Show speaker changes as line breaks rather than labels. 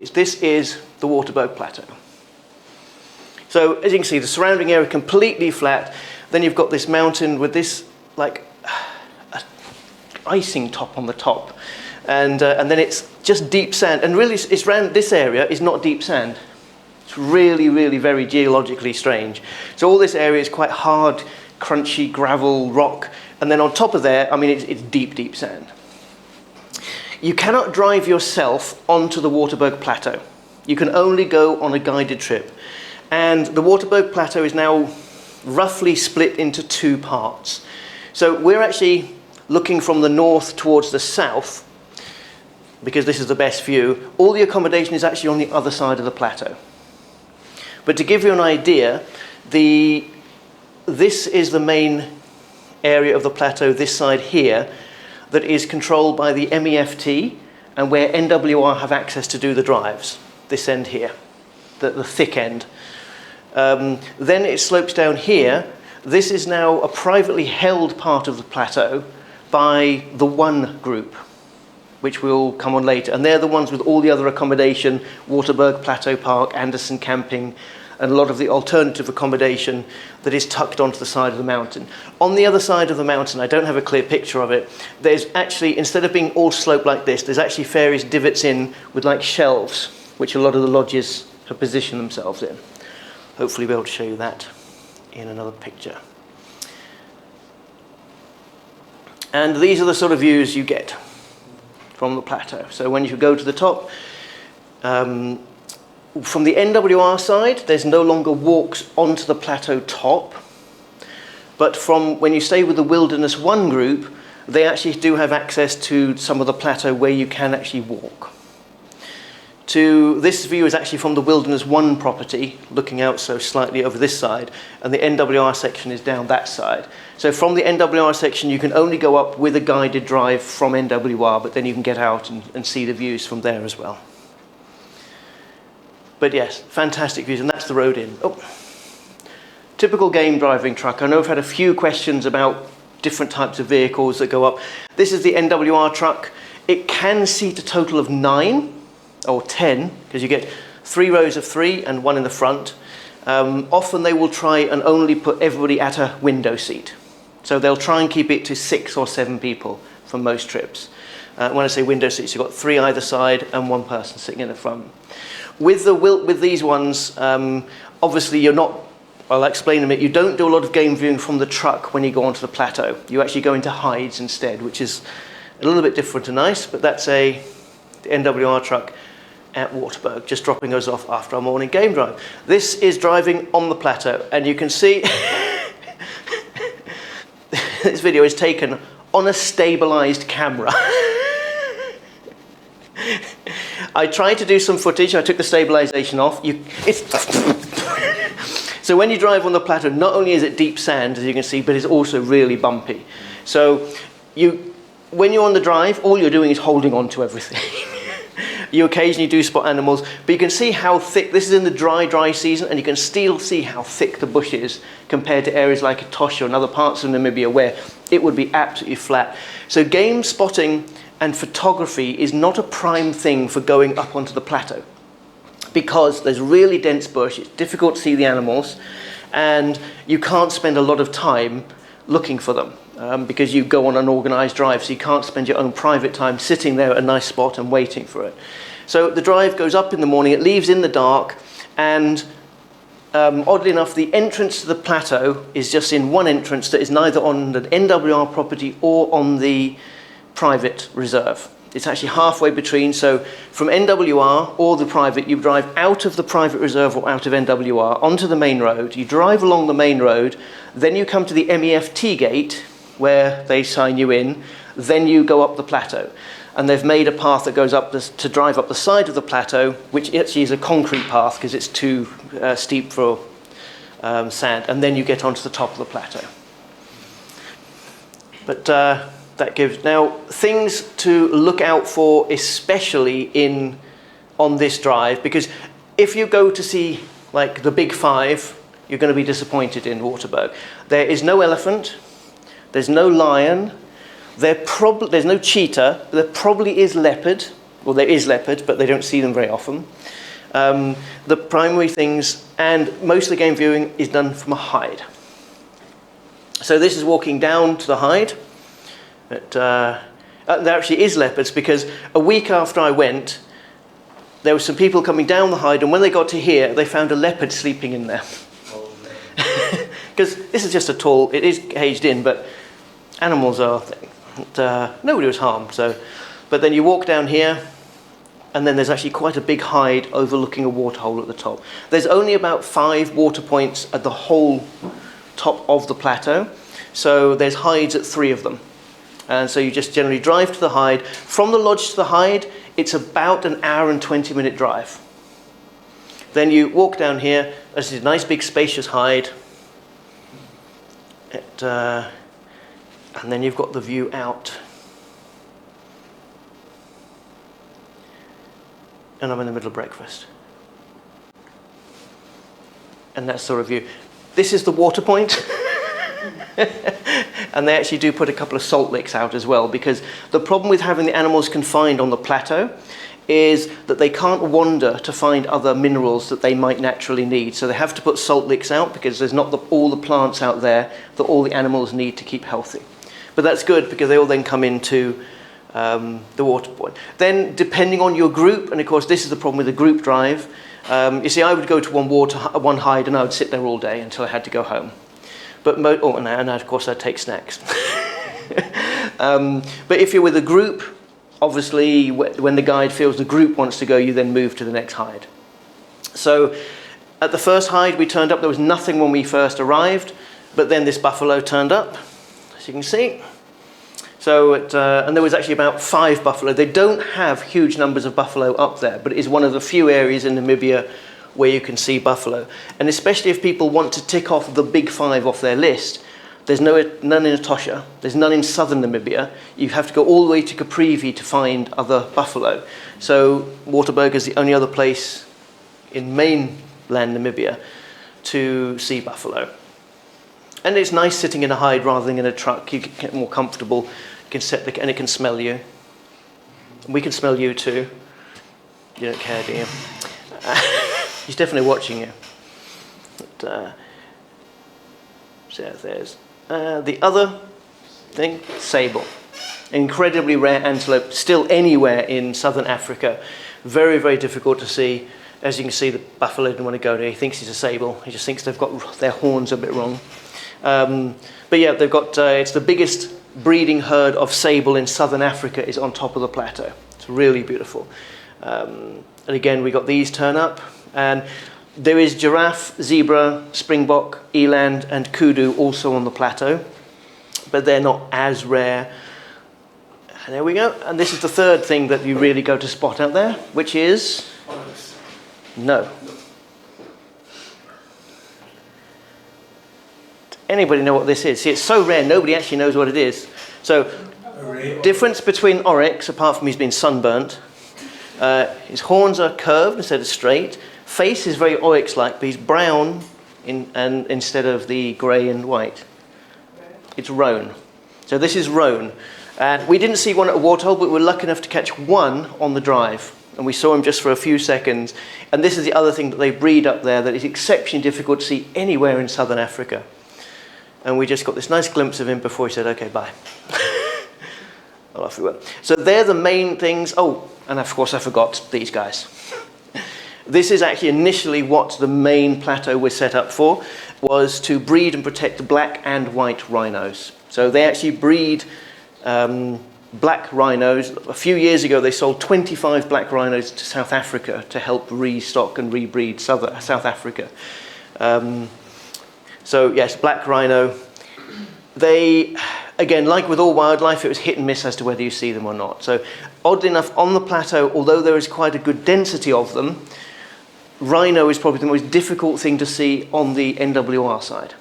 This is the Waterberg Plateau. So as you can see, the surrounding area completely flat. Then you've got this mountain with this like icing top on the top, and then it's just deep sand. And really, it's around this area is not deep sand. It's really, really very geologically strange. So all this area is quite hard, crunchy gravel rock, and then on top of there, I mean, it's deep, deep sand. You cannot drive yourself onto the Waterberg Plateau. You can only go on a guided trip. And the Waterberg Plateau is now roughly split into two parts. So we're actually looking from the north towards the south, because this is the best view. All the accommodation is actually on the other side of the plateau. But to give you an idea, this is the main area of the plateau, this side here, that is controlled by the MEFT and where NWR have access to do the drives, this end here, the thick end. Then it slopes down here. This is now a privately held part of the plateau by the One Group, which will come on later. And they're the ones with all the other accommodation, Waterberg Plateau Park, Anderson Camping, and a lot of the alternative accommodation that is tucked onto the side of the mountain. On the other side of the mountain, I don't have a clear picture of it, there's actually, instead of being all sloped like this, there's actually various divots in with like shelves, which a lot of the lodges have positioned themselves in. Hopefully be able to show you that in another picture. And these are the sort of views you get from the plateau. So when you go to the top, from the NWR side, there's no longer walks onto the plateau top. But from when you stay with the Wilderness One group, they actually do have access to some of the plateau where you can actually walk. This view is actually from the Wilderness One property, looking out so slightly over this side, and the NWR section is down that side. So from the NWR section, you can only go up with a guided drive from NWR, but then you can get out and see the views from there as well. But yes, fantastic views, and that's the road in. Oh, typical game driving truck. I know I've had a few questions about different types of vehicles that go up. This is the NWR truck. It can seat a total of 9 or 10, because you get 3 rows of 3 and 1 in the front. Often they will try and only put everybody at a window seat. So they'll try and keep it to 6 or 7 people for most trips. When I say window seats, you've got 3 either side and 1 person sitting in the front. With these ones, obviously you're not, I'll explain in a minute, you don't do a lot of game viewing from the truck when you go onto the plateau. You actually go into hides instead, which is a little bit different and nice, but that's the NWR truck at Waterberg, just dropping us off after our morning game drive. This is driving on the plateau, and you can see this video is taken on a stabilized camera. I tried to do some footage. I took the stabilization off. So when you drive on the plateau, not only is it deep sand, as you can see, but it's also really bumpy. So when you're on the drive, all you're doing is holding on to everything. You occasionally do spot animals, but you can see how thick, this is in the dry season, and you can still see how thick the bush is compared to areas like Etosha and other parts of Namibia where it would be absolutely flat. So game spotting and photography is not a prime thing for going up onto the plateau, because there's really dense bush, it's difficult to see the animals, and you can't spend a lot of time looking for them. Because you go on an organised drive, so you can't spend your own private time sitting there at a nice spot and waiting for it. So the drive goes up in the morning, it leaves in the dark, and oddly enough, the entrance to the plateau is just in one entrance that is neither on the NWR property or on the private reserve. It's actually halfway between, so from NWR or the private, you drive out of the private reserve or out of NWR onto the main road, you drive along the main road, then you come to the MEFT gate, where they sign you in, then you go up the plateau. And they've made a path that goes up to drive up the side of the plateau, which actually is a concrete path because it's too steep for sand, and then you get onto the top of the plateau. But that gives, now things to look out for, especially on this drive, because if you go to see like the Big Five, you're going to be disappointed in Waterberg. There is no elephant. There's no lion, there's no cheetah, there probably is leopard, Well, there is leopard, but they don't see them very often. The primary things, and most of the game viewing is done from a hide. So this is walking down to the hide. There actually is leopards, because a week after I went, there were some people coming down the hide, and when they got to here, they found a leopard sleeping in there. Because this is just a tall, it is caged in, but animals are, nobody was harmed. So, but then you walk down here, and then there's actually quite a big hide overlooking a waterhole at the top. There's only about 5 water points at the whole top of the plateau, so there's hides at 3 of them. And so you just generally drive to the hide. From the lodge to the hide, it's about an hour and 20-minute drive. Then you walk down here. This is a nice big spacious hide. And then you've got the view out. And I'm in the middle of breakfast. And that's the review. This is the water point. And they actually do put a couple of salt licks out as well, because the problem with having the animals confined on the plateau is that they can't wander to find other minerals that they might naturally need. So they have to put salt licks out, because there's not all the plants out there that all the animals need to keep healthy. But that's good, because they all then come into the water point. Then, depending on your group, and of course this is the problem with a group drive, you see, I would go to one hide and I would sit there all day until I had to go home. But and of course I'd take snacks. But if you're with a group, obviously when the guide feels the group wants to go, you then move to the next hide. So at the first hide we turned up, there was nothing when we first arrived, but then this buffalo turned up, as you can see. So and there was actually about 5 buffalo. They don't have huge numbers of buffalo up there, but it is one of the few areas in Namibia where you can see buffalo. And especially if people want to tick off the big 5 off their list, there's none in Etosha, there's none in southern Namibia. You have to go all the way to Caprivi to find other buffalo. So Waterberg is the only other place in mainland Namibia to see buffalo. And it's nice sitting in a hide rather than in a truck. You get more comfortable, you can sit there, and it can smell you. We can smell you too. You don't care, do you? He's definitely watching you. But, so there's the other thing, sable. Incredibly rare antelope, still anywhere in southern Africa. Very, very difficult to see. As you can see, the buffalo didn't want to go there. He thinks he's a sable. He just thinks they've got their horns a bit wrong. But yeah, they've got, it's the biggest breeding herd of sable in southern Africa is on top of the plateau. It's really beautiful. And again, we got these turn up. And there is giraffe, zebra, springbok, eland, and kudu also on the plateau, but they're not as rare. And there we go. And this is the third thing that you really go to spot out there, which is no. Does anybody know what this is? See, it's so rare, nobody actually knows what it is. So, difference between oryx, apart from he's been sunburnt, his horns are curved instead of straight. Face is very oryx-like, but he's brown instead of the grey and white. It's roan. So this is roan. And we didn't see one at a waterhole, but we were lucky enough to catch one on the drive. And we saw him just for a few seconds. And this is the other thing that they breed up there that is exceptionally difficult to see anywhere in southern Africa. And we just got this nice glimpse of him before he said, okay, bye. Well, off we went. So they're the main things. Oh, and of course I forgot these guys. This is actually initially what the main plateau was set up for, was to breed and protect black and white rhinos. So they actually breed black rhinos. A few years ago they sold 25 black rhinos to South Africa to help restock and rebreed South Africa. So yes, black rhino. They, again, like with all wildlife, it was hit and miss as to whether you see them or not. So oddly enough, on the plateau, although there is quite a good density of them, rhino is probably the most difficult thing to see on the NWR side.